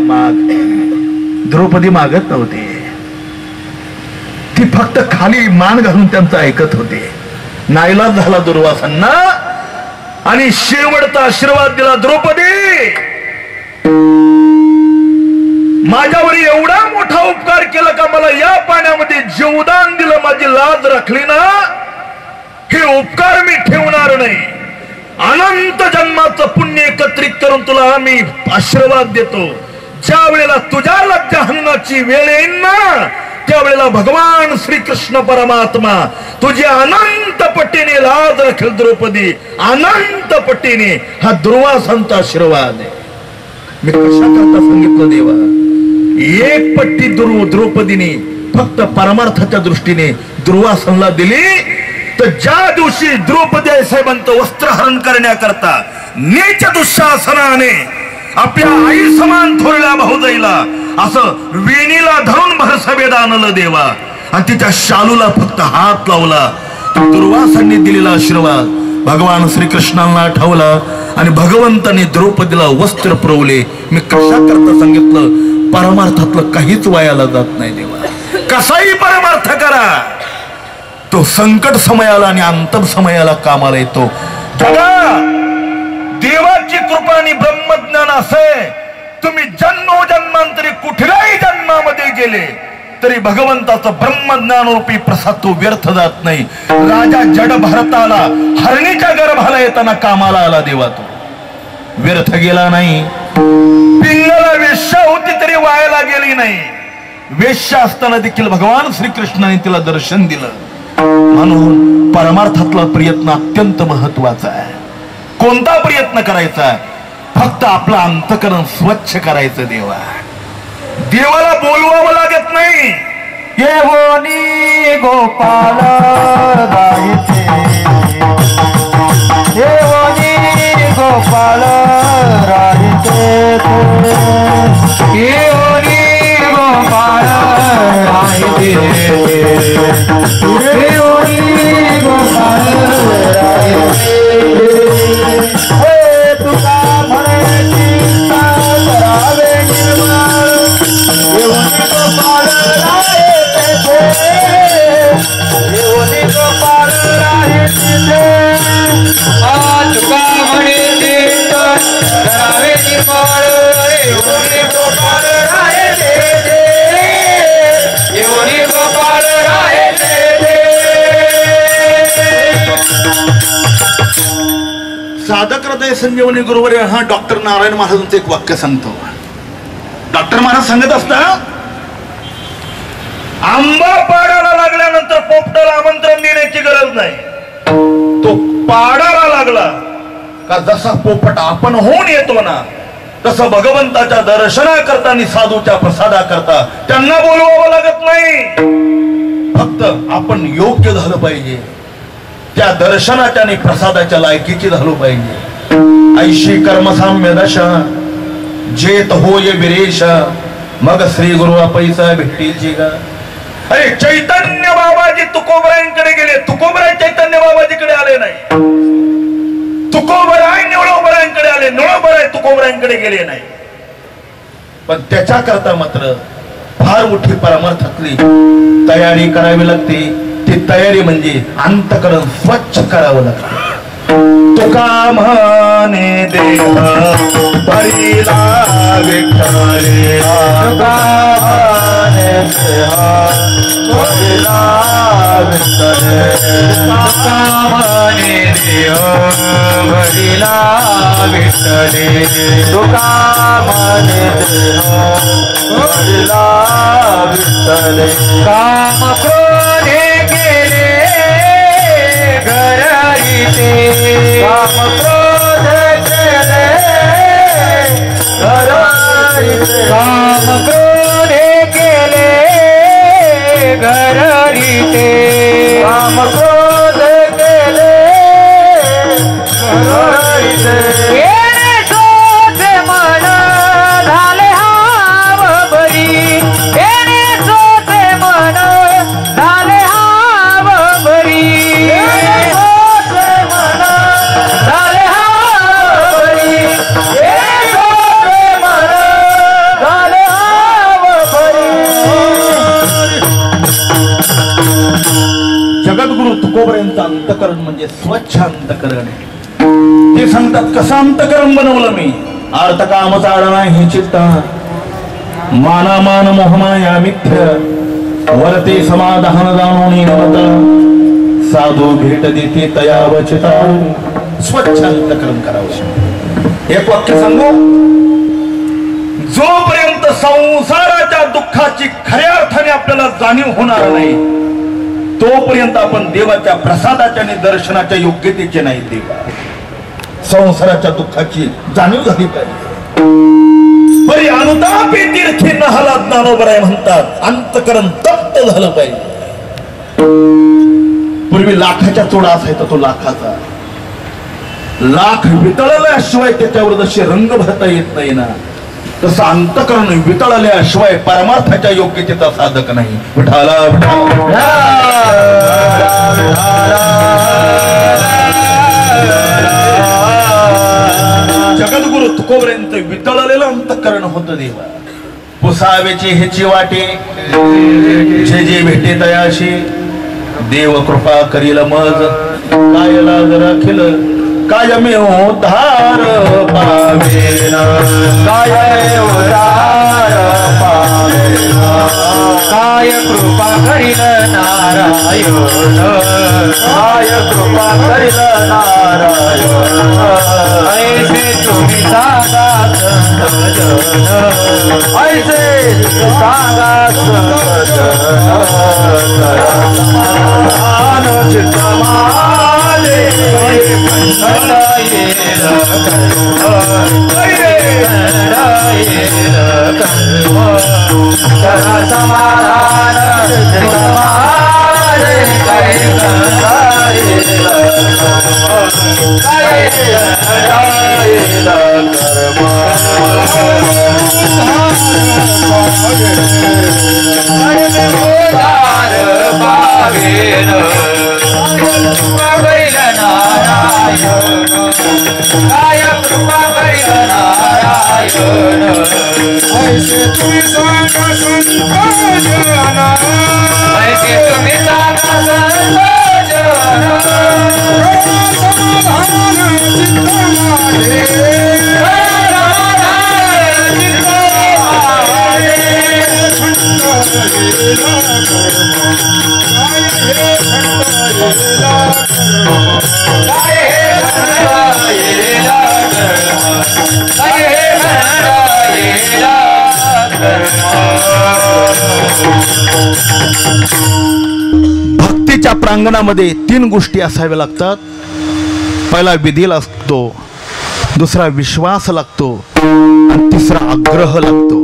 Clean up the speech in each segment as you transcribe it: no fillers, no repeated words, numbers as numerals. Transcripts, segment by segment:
माग. द्रौपदी मागत नव्हती, ती फक्त खाली मान घालून त्यांचं ऐकत होते. नाईलाज झाला दुर्वासांना आणि शेवटचा आशीर्वाद दिला. द्रौपदी, माझ्यावर एवढा मोठा उपकार केला का मला या पाण्यामध्ये जीवदान दिलं, माझी लाज राखली ना, हे उपकार मी ठेवणार नाही. अनंत जन्माचं पुण्य एकत्रित करून तुला आम्ही आशीर्वाद देतो. ज्या वेळेला तुझ्या लज्जाहननाची वेळ येईल ना, त्यावेळेला भगवान श्रीकृष्ण परमात्मा तुझी अनंत पट्टीने लाज राखेल. द्रौपदी, अनंत पट्टीने. हा दुर्वासांचा आशीर्वाद आहे. मी कशा करता सांगितलं देवा, एक पट्टी द्रौपदीने फक्त परमार्थाच्या दृष्टीने दुर्वासांना दिली. तर ज्या दिवशी द्रौपदी साहेबांचं वस्त्रहरण करण्याकरता नीच दुःशासनाने आपल्या आई समान थोरल्या भाऊजाईला असं वेणीला धरून भरसभेत आणलं देवा, आणि तिच्या शालूला फक्त हात लावला. दुर्वासांनी दिलेला आशीर्वाद भगवान श्रीकृष्णांना आठवला आणि भगवंताने द्रौपदीला वस्त्र पुरवले. मी कशा करता सांगितलं, परमार्थातलं काहीच वायाला जात नाही देवा. कसाही परमार्थ करा, तो संकट समयाला आणि अंतम समयाला कामाला येतो. देवाची कृपा आणि ब्रह्मज्ञान असे, तुम्ही जन्मोजन्मांतरी कुठल्याही जन्मामध्ये गेले तरी भगवंताचं ब्रह्मज्ञान रूपी प्रसाद तो व्यर्थ जात नाही. राजा जड भरताला हरणीच्या गर्भाला येताना कामाला आला देवा, तो व्यर्थ गेला नाही. पिंगला वेश्या होती तरी वायाला गेली नाही. वेश्या असताना देखील भगवान श्रीकृष्णाने तिला दर्शन दिलं. म्हणून परमार्थातला प्रयत्न अत्यंत महत्वाचा आहे. कोणता प्रयत्न करायचा? फक्त आपलं अंतकरण स्वच्छ करायचं देवा. देवाला बोलवावं लागत नाही. येवोनी गोपाल राहिते, येवोनी गोपाल राहिते, येवोनी गोपाल राहिते, येवोनी गोपाल राहिते. तुका म्हणे चिंता करावे निर्माण, येवोनी गोपाल राहिते, येवोनी गोपाल राहिते. तुका म्हणे चिंता करावे निर्माण, येवोनी गोपाल राहिते, येवोनी गोपाल राहिते. साधक हृदय संजीवनी गुरुवर हा डॉक्टर नारायण महाराजांचं एक वाक्य सांगतो. डॉक्टर महाराज सांगत असतात, आंबा पाडाला लागल्यानंतर पोपटाला आमंत्रण देण्याची गरज नाही. तो पाडाला लागला का जसा पोपट आपण होऊन येतो ना, तसं भगवंताच्या दर्शनाकरता आणि साधूच्या प्रसादाकरता त्यांना बोलवावं लागत नाही. फक्त आपण योग्य झालं पाहिजे, त्या दर्शनाच्या आणि प्रसादाच्या लायकीची झालो पाहिजे. ऐशी कर्मसाम्य दशा जेत होय विरेश, मग श्री गुरु पैसा भेटीची गा. अरे चैतन्य बाबाजी तुकोबरायांकडे गेले, तुकोबराय चैतन्य बाबाजीकडे आले नाही. तुकोबराय निवळोबरायांकडे आले, निवळोबराय तुकोबरायांकडे गेले नाही. पण त्याच्याकरता मात्र फार मोठी परमार्थातली तयारी करावी लागते. ती तयारी म्हणजे अंतकरण स्वच्छ करावं लागतं. तुका म्हणे देह भरिला विठ्ठले, तुका म्हणे देह भरिला विठ्ठले, तुका म्हणे देह भरिला विठ्ठले, तुका म्हणे देह भरिला विठ्ठले. काम क्रोधे गेले घराईते, काम क्रोध केले घराईते, काम क्रोधे केले घराईते, काम क्रोध केले घराईते. येणे सोचे मन झाले हाव बरी, येणे सोचे मन झाले हाव बरी, झाले अंतकरण म्हणजे स्वच्छ अंतकरण. ते सांगतात कसं अंतकरण बनवलं मी. अर्थ काम चालना ही चित्ता मानामान मोहमाया मिथ्य वरते समाधान जाणून नमत साधू भेट देते तया वचिता. स्वच्छ अंतकरण करावं. एक वाक्य सांगू. जोपर्यंत संसाराच्या दुःखाची खऱ्या अर्थाने आपल्याला जाणीव होणार नाही तोपर्यंत आपण देवाच्या प्रसादाच्या आणि दर्शनाच्या योग्यतेचे नाही. देवा संसाराच्या दुःखाची जाणीव झाली पाहिजे. परी अनुतापी तीर्थी नहाला ज्ञानोबराय म्हणतात. अंतकरण तप्त झालं पाहिजे. पूर्वी लाखाच्या चोडा असायचा तो लाखाचा. लाख वितळल्याशिवाय त्याच्यावर जसे रंग भरता येत नाही ना तसं अंतकरण वितळल्याशिवाय परमार्थाच्या योग्यतेचा साधक नाही. विठाला जगद्गुरु तुकोपर्यंत वितळलेलं अंतकरण होतं. देवा पुसावेची ह्याची वाटे जे जे भेटे तयाशी देव कृपा करील मज काय लाग राखील कायमे उद्धार पावेना. काय उद्धार पावेना. काय कृपा करील नारायण. काय कृपा करील नारायण. ऐसे तुम्ही सांगा संतजन. ऐसे सांगा संतजन. चित्तमाले ऐसे तुम्ही सांगा संतजन. ऐसे तुम्ही सांगा संतजन. समाधान चित्तमाले. भक्तीच्या प्रांगणामध्ये 3 गोष्टी असाव्या लागतात. पहिला विधी लागतो, दुसरा विश्वास लागतो आणि तिसरा आग्रह लागतो.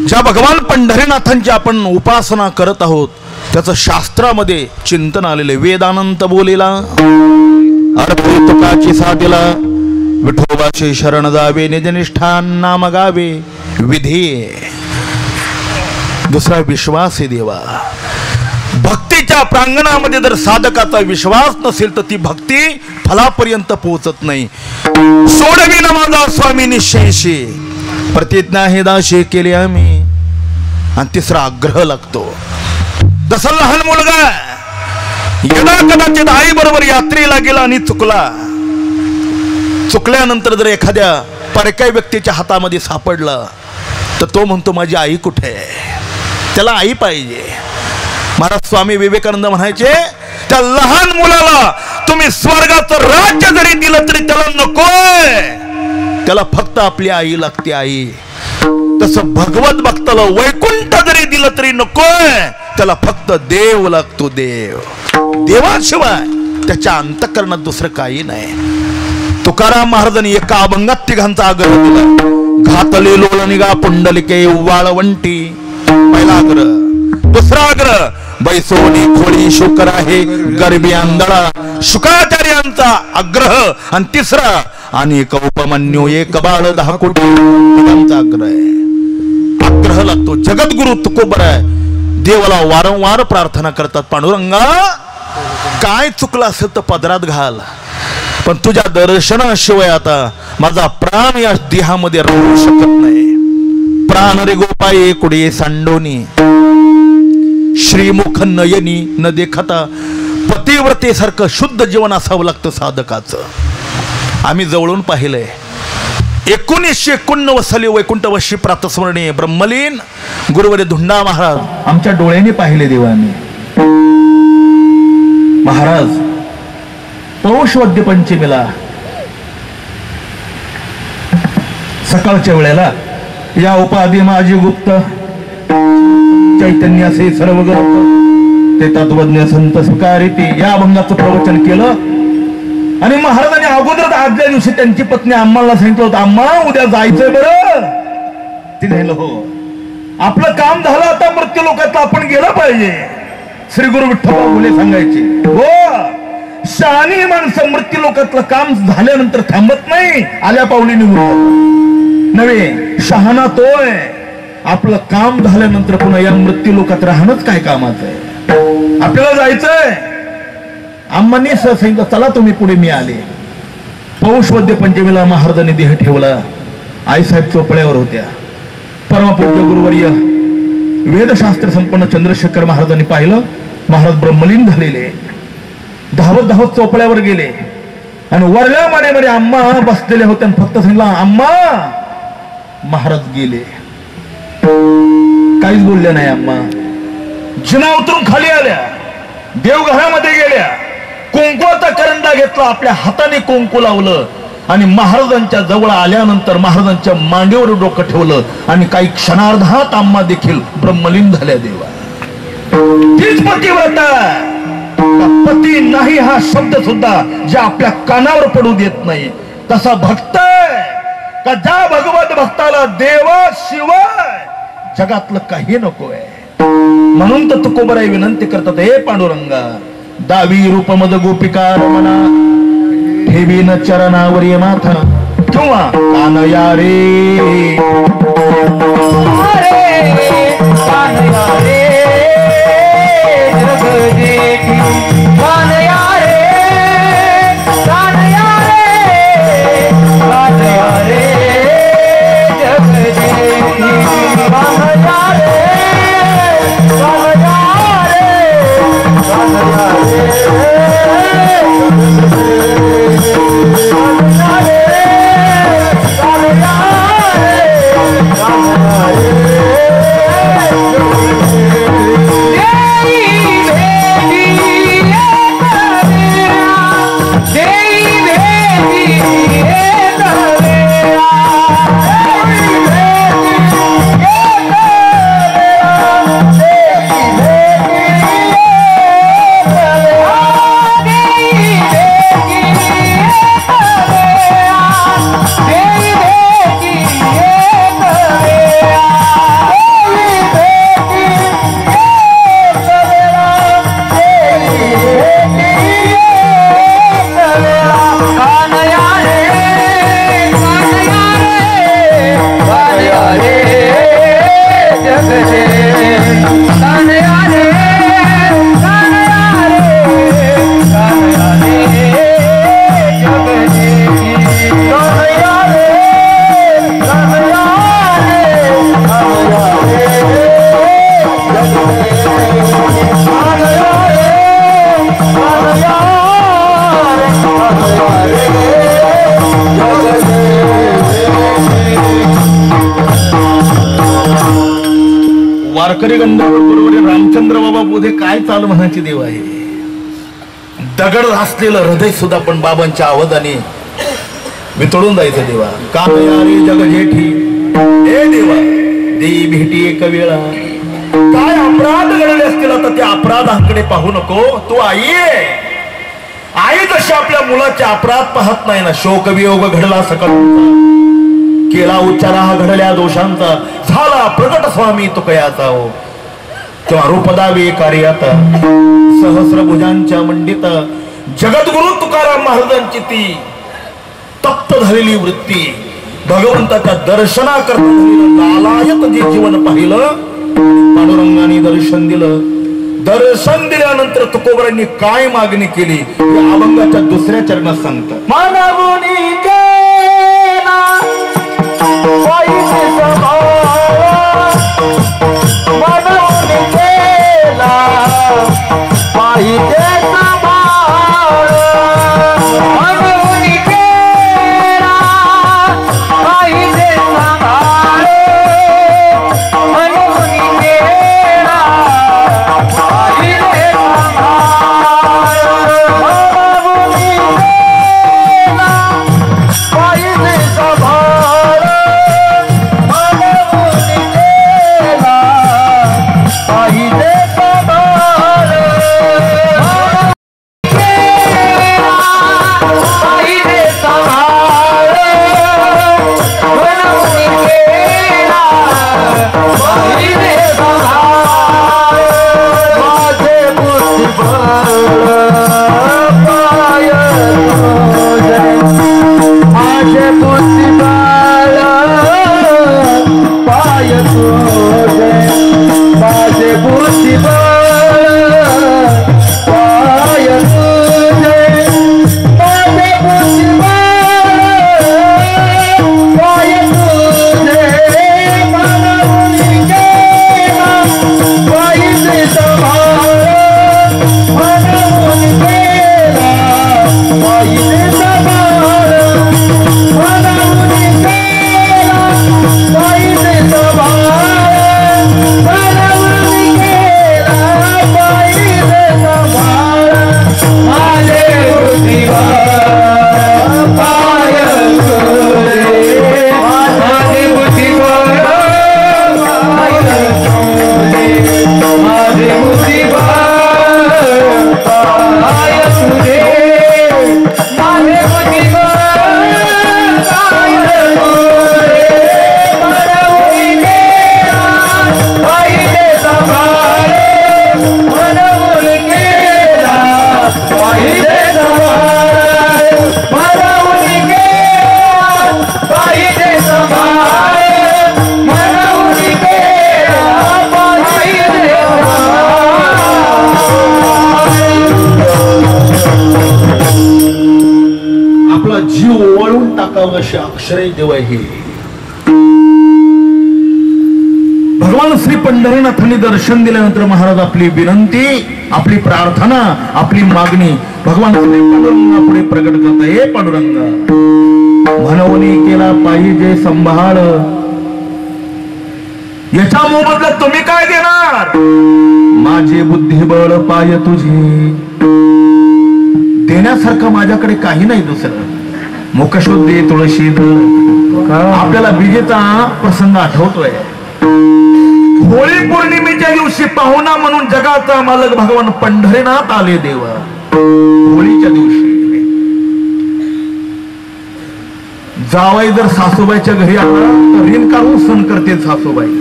ज्या भगवान पंढरीनाथांची आपण उपासना करत आहोत त्याचं शास्त्रामध्ये चिंतन आलेले. वेदानंत बोलेला अर्पे तुकाची साधीला विठोबाचे शरण जावे निजनिष्ठान नाम गावे विधी. दुसरा विश्वास आहे देवा. भक्तीच्या प्रांगणामध्ये जर साधकाचा विश्वास नसेल तर ती भक्ती फलापर्यंत पोहोचत नाही. सोडवी ना माझा स्वामी निश्चयशी प्रतिज्ञा हे दाशी केली आम्ही. आणि तिसरा आग्रह लागतो. जसं लहान मुलगा यदा कदाचित आई बरोबर यात्रेला गेला आणि चुकल्यानंतर जर एखाद्या परक्या व्यक्तीच्या हातामध्ये सापडला तर तो म्हणतो माझी आई कुठे आहे. त्याला आई पाहिजे. महाराज स्वामी विवेकानंद म्हणायचे त्या लहान मुलाला तुम्ही स्वर्गाचं राज्य जरी दिलं तरी त्याला नकोय. त्याला फक्त आपली आई लागते आई. तसं भगवत भक्ताला वैकुंठ जरी दिलं तरी नकोय. त्याला फक्त देव लागतो. देव. देवाशिवाय त्याच्या अंतःकरणात दुसरं काही नाही. तुकाराम महाराजांनी एका अभंगात तिघांचा आग्रह दिला. घातले लोळ निगा पुंडलिके वाळवंटी. पहिला आग्रह. दुसरा आग्रह बैसोनी खोळी शुकर आहे गरबी आंधळा. शुकाचार्यांचा आग्रह. आणि तिसरा अनेक उपमन्यू एक बाळ 10 कोटी. तिघांचा आग्रह आहे. आग्रह लागतो. जगद्गुरु तुकोबराय देवाला वारंवार प्रार्थना करतात. पांडुरंगा काय चुकलं असेल तर पदरात घाल पण तुझ्या दर्शनाशिवाय आता माझा प्राण या देहामध्ये राहू शकत नाही. प्राण रे गोपाये कुडे सांडोनी श्रीमुख नयनी न देखता पती पतिव्रतेसारखं शुद्ध जीवन असावं लागतं साधकाचं. आम्ही जवळून पाहिलंय. 1991 साली वैकुंठवासी प्रातस्मरणीय ब्रह्मलीन गुरुवर्य धुंडा महाराज आमच्या डोळ्याने पाहिले देवाने. महाराज पौष वद्य पंचमीला सकाळच्या वेळेला या उपाधी माझी गुप्त चैतन्य असे सर्व ते तत्वज्ञ संत स्वीकारिती या अभंगाचं प्रवचन केलं. आणि महाराजांनी अगोदर आदल्या दिवशी त्यांची पत्नी अम्माला सांगितलं होतं, अम्मा उद्या जायचंय बरं. ती झालं हो, आपलं काम झालं, आता मृत्यू लोकातलं आपण गेलं पाहिजे. श्री गुरु विठ्ठल बोले सांगायचे हो, शहाणी माणसं मृत्यू लोकातलं काम झाल्यानंतर थांबत नाही, आल्या पावली निघून नव्हे. शहाणा तोय आपलं काम झाल्यानंतर पुन्हा या मृत्यू लोकात राहणंच काय कामाचं आहे. आपल्याला जायचंय. अम्मांनी सांगितलं चला तुम्ही पुढे. मी आले. पौष वद्य पंचमीला महाराजांनी देह ठेवला. आईसाहेब चोपड्यावर होत्या. परमपूज्य गुरुवर्य वेदशास्त्र संपन्न चंद्रशेखर महाराजांनी पाहिलं. महाराज ब्रह्मलीन झालेले. धावत धावत चोपड्यावर गेले आणि वरल्या मानेमध्ये अम्मा बसलेल्या होत्या. फक्त सांगितलं अम्मा. महाराज गेले. काहीच बोलल्या नाही अम्मा. जिना उतरून खाली आल्या. देवघरामध्ये गेल्या. कुंकवाचा करंडा घेतला. आपल्या हाताने कुंकू लावलं आणि महाराजांच्या जवळ आल्यानंतर महाराजांच्या मांडीवर डोकं ठेवलं आणि काही क्षणार्धात अम्मा देखील ब्रह्मलीन झाल्या. देवा तीच पतिव्रता. पती नाही हा शब्द सुद्धा ज्या आपल्या कानावर पडू देत नाही तसा भक्त का ज्या भगवत भक्ताला देवाशिवाय जगातलं काही नको आहे. म्हणून तर तुकोबराई विनंती करतात, हे पांडुरंगा दावी रूपमद गोपिका रमणा ठेवीन चरणावरी माथा किंवा कानया रे कानया रे कानया रे कानया रे कानया रे वारकरी गंधर्व गुरुवर्य रामचंद्र बाबा बोधे काय चालू म्हणायची देव आहे. दगड घासलेलं हृदय सुद्धा पण बाबांच्या आवाजाने वितळून जायचं. देवा कानयारी जग जेठी हे देवा देई भेटी एक वेळा. काय अपराध घडले असतील आता त्या अपराधांकडे पाहू नको. तू आई आहे. आई जशी आपल्या मुलाचे अपराध पाहत नाही ना. शोक वियोग घडला सकल केला उच्चारा हा घडल्या दोषांचा झाला प्रगट स्वामी तुकयाचा हो. तेव्हा रूपदावे कार्यात सहस्रभुजांच्या मंडित जगद्गुरु तुकाराम महाराजांची ती तप्त झालेली वृत्ती भगवंताच्या दर्शनाकरता लालायत जे जीवन पाहिलं. पांडुरंगाने दर्शन दिलं. दर्शन दिल्यानंतर तुकोबरांनी काय मागणी केली या अभंगाच्या दुसऱ्या चरणात सांगतात. मानवनी पाहिजे अशी अक्षरे देव आहे. भगवान श्री पंढरीनाथांनी दर्शन दिल्यानंतर महाराज आपली विनंती, आपली प्रार्थना, आपली मागणी भगवान श्री पांडुरंगा पुढे प्रकट करता. हे पांडुरंगा, म्हणवणी केला पाहिजे संभाळ, याच्या मोबदल्यात तुम्ही काय देणार? माझे बुद्धिबळ पाय तुझे, देण्यासारखं माझ्याकडे काही नाही दुसरं. मुखशुद्धी तुळशी, आपल्याला विजेचा प्रसंग आठवतोय. होळी पौर्णिमेच्या दिवशी पाहुणा म्हणून जगाचा मालक भगवान पंढरीनाथ आले देव. होळीच्या दिवशी जावाई जर सासूबाईच्या घरी आला तर ऋण काढून सण करते सासूबाई.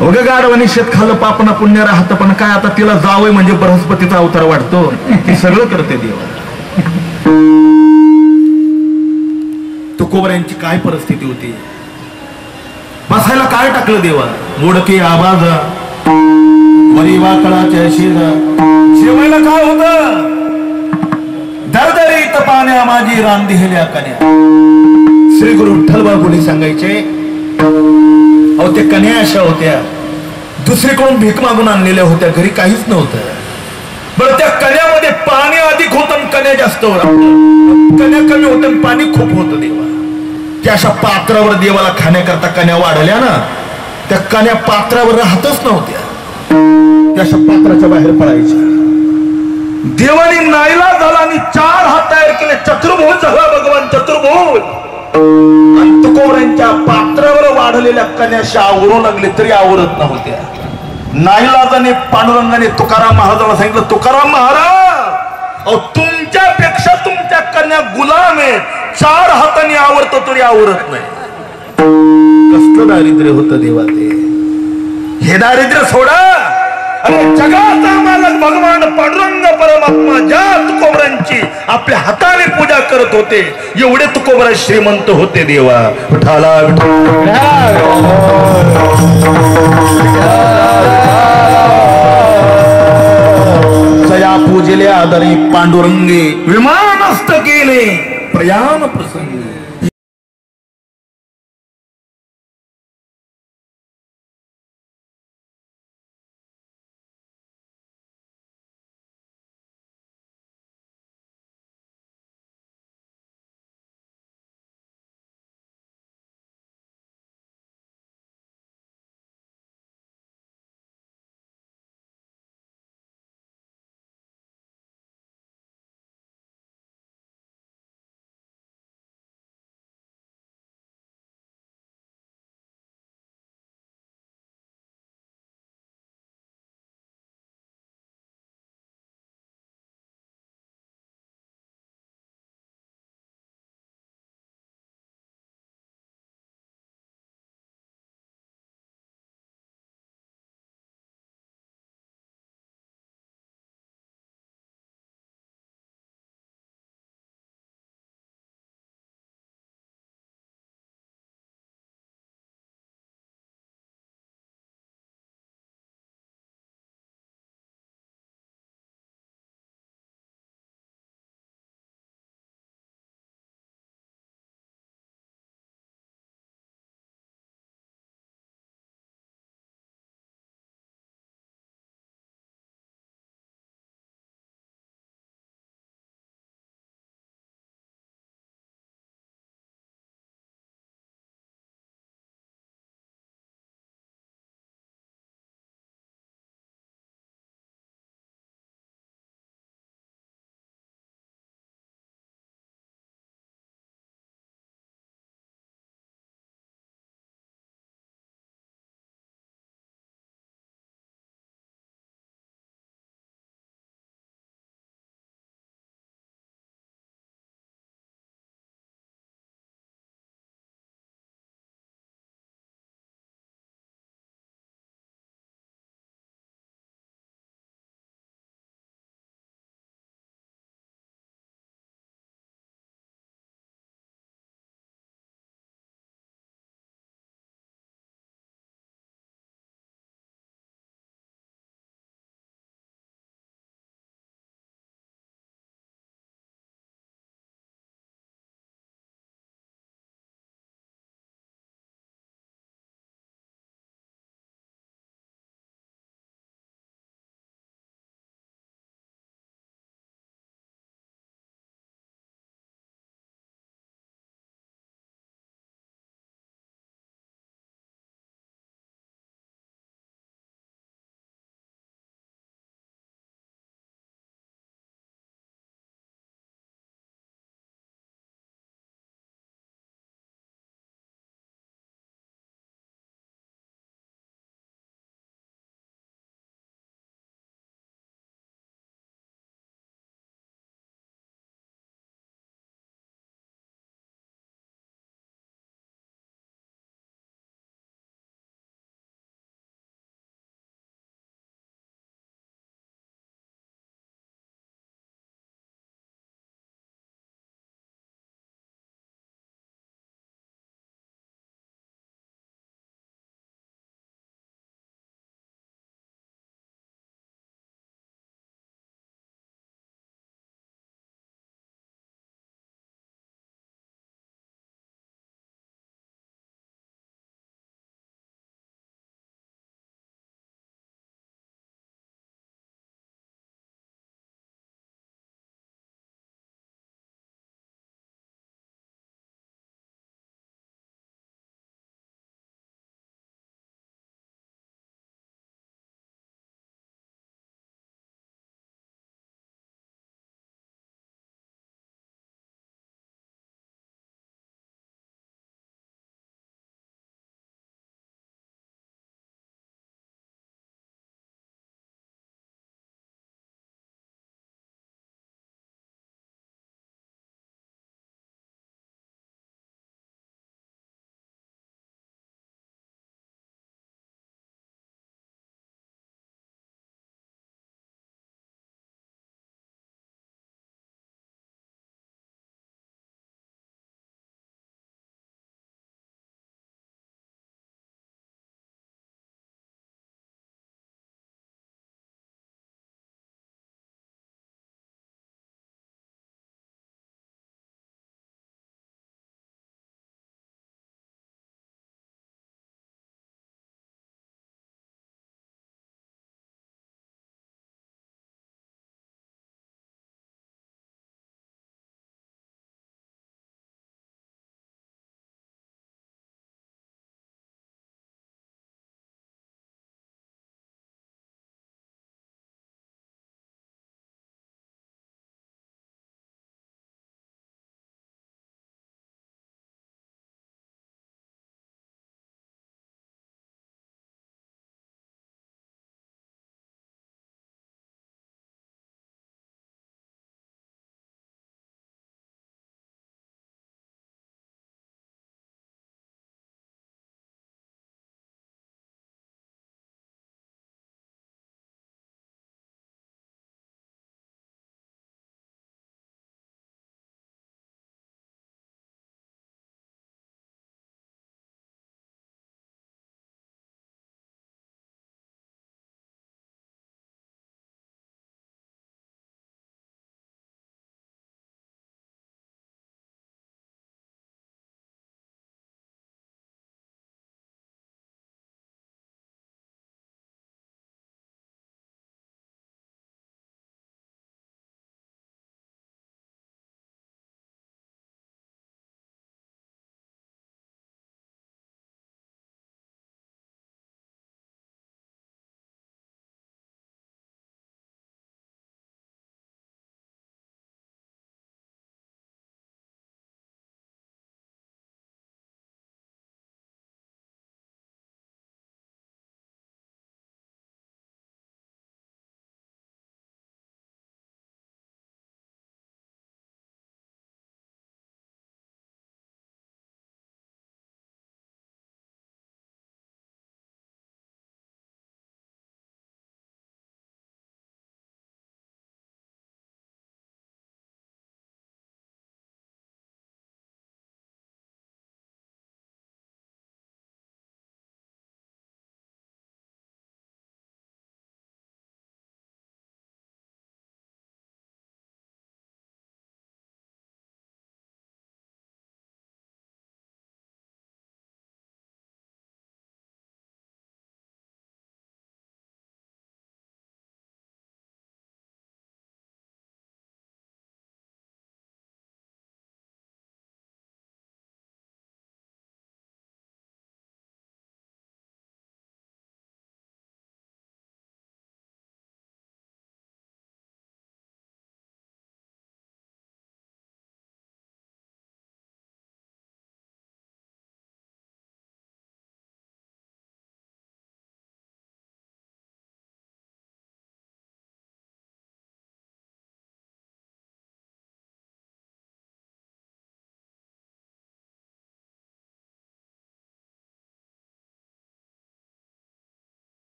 अवघ गाडवानी शेत खाल्लं पापना पुण्य राहत, पण काय आता तिला जावई म्हणजे बृहस्पतीचा अवतार वाटतो, ती सगळं करते देव. तुकोबऱ्यांची काय परिस्थिती होती, बसायला काय टाकलं देवा? मोडके आवाज, वरी वाकळाच्या शेजा, जेवायला काय होत? दरदरीत पाण्या माझी रांधिल्या कन्या. श्री गुरु विठ्ठल बागुले सांगायचे, अहो त्या कन्या अशा होत्या, दुसरीकडून भीक मागून आणलेल्या होत्या, घरी काहीच नव्हतं. बरं त्या कन्यामध्ये पाणी अधिक होतं आणि कन्या जास्त होत, कन्या कमी होत आणि पाणी खूप होतं देवा. त्या अशा पात्रावर देवाला खाण्याकरता कन्या वाढल्या ना, त्या कन्या पात्रावर राहतच नव्हत्या, त्या अशा पात्राच्या बाहेर पडायच्या. देवाने नाईलाज झाला आणि 4 हात तयार केले, चतुर्भुज झाला भगवान चतुर्भुज. आणि तुकोबऱ्यांच्या पात्रावर वाढलेल्या कन्याशी आवरू लागले तरी आवरत नव्हत्या. नाईलाजाने पांडुरंगाने तुकाराम महाराजांना सांगितलं, तुकाराम महाराज, अहो तुमच्यापेक्षा तुमच्या कन्या गुलाम आहे, 4 हातांनी आवरतो तरी आवरत नाही. कसलं दारिद्र्य होतं देवा ते. हे दारिद्र्य सोडा, अरे जगाचा मालक भगवान पांडुरंग परमात्मा ज्या तुकोबऱ्यांची आपल्या हाताने पूजा करत होते, एवढे तुकोबरा श्रीमंत होते देवा. विठ्ठला जया पूजले आदरी पांडुरंगे, विमानस्थ केले प्रयाण प्रसंगी.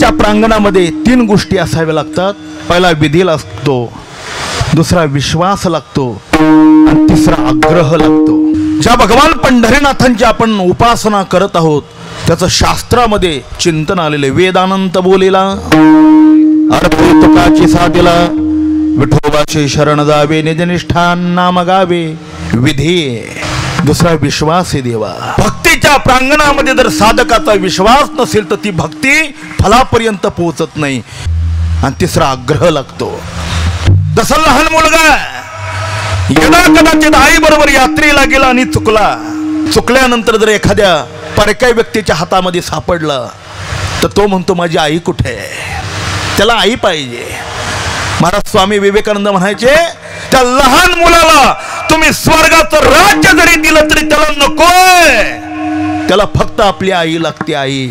भक्तीच्या प्रांगणामध्ये 3 गोष्टी असाव्या लागतात. पहिला विधी लागतो, दुसरा विश्वास लागतो आणि तिसरा आग्रह लागतो. ज्या भगवान पंढरीनाथांची आपण उपासना करत आहोत त्याचं शास्त्रामध्ये चिंतन आलेले. वेदानंत बोलेला अर्पे तुकाची साधीला, विठोबाचे शरण जावे, निजनिष्ठान नाम गावे. विधी, दुसरा विश्वास आहे देवा. भक्तीच्या प्रांगणामध्ये जर साधकाचा विश्वास नसेल तर ती भक्ती फलापर्यंत पोहोचत नाही. आणि तिसरा आग्रह लागतो. जसा लहान मुलगा यदा कदाचित आई बरोबर यात्रेला गेला आणि चुकल्यानंतर जर एखाद्या परक्या व्यक्तीच्या हातामध्ये सापडला तर तो म्हणतो माझी आई कुठे आहे. त्याला आई पाहिजे. महाराज स्वामी विवेकानंद म्हणायचे त्या लहान मुलाला तुम्ही स्वर्गाचं राज्य जरी दिलं तरी त्याला नकोय, त्याला फक्त आपली आई लागते. आई